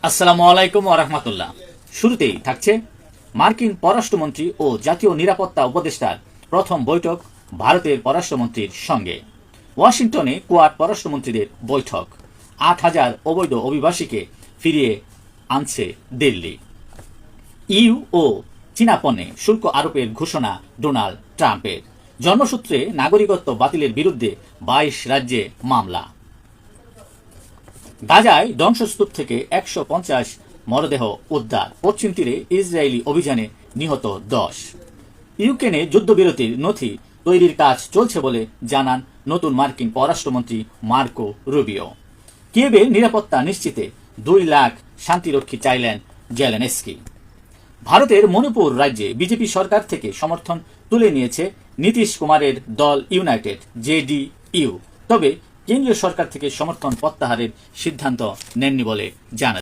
আসসালামু আলাইকুম ওয়া রাহমাতুল্লাহ। শুরুতেই থাকছে মার্কিন পররাষ্ট্রমন্ত্রী ও জাতীয় নিরাপত্তা উপদেষ্টার প্রথম বৈঠক ভারতের পররাষ্ট্রমন্ত্রীর সঙ্গে। ওয়াশিংটনে কোয়াড পররাষ্ট্রমন্ত্রীদের বৈঠক। ৮,০০০ অবৈধ অভিবাসীকে ফিরিয়ে আনছে দিল্লি। ইউ ও চীনা পণ্যে শুল্ক আরোপের ঘোষণা ডোনাল্ড ট্রাম্পের। জন্মসূত্রে নাগরিকত্ব বাতিলের বিরুদ্ধে ২২ রাজ্যে মামলা। গাজায় ধ্বংসস্তূপ থেকে ১৫০ মরদেহ উদ্ধার। পশ্চিম তীরে ইসরায়েলি অভিযানে নিহত ১০। ইউক্রেনে যুদ্ধবিরতির নথি তৈরির কাজ চলছে বলে জানান নতুন মার্কিন পররাষ্ট্রমন্ত্রী মার্কো রুবিও। কিয়েভের নিরাপত্তা নিশ্চিতে ২ লাখ শান্তিরক্ষী চাইলেন জেলেনস্কি। ভারতের মণিপুর রাজ্যে বিজেপি সরকার থেকে সমর্থন তুলে নিয়েছে নীতিশ কুমারের দল ইউনাইটেড জেডিইউ। তবে কেন্দ্রীয় সরকার থেকে সমর্থন প্রত্যাহারের সিদ্ধান্ত নেননি বলে জানা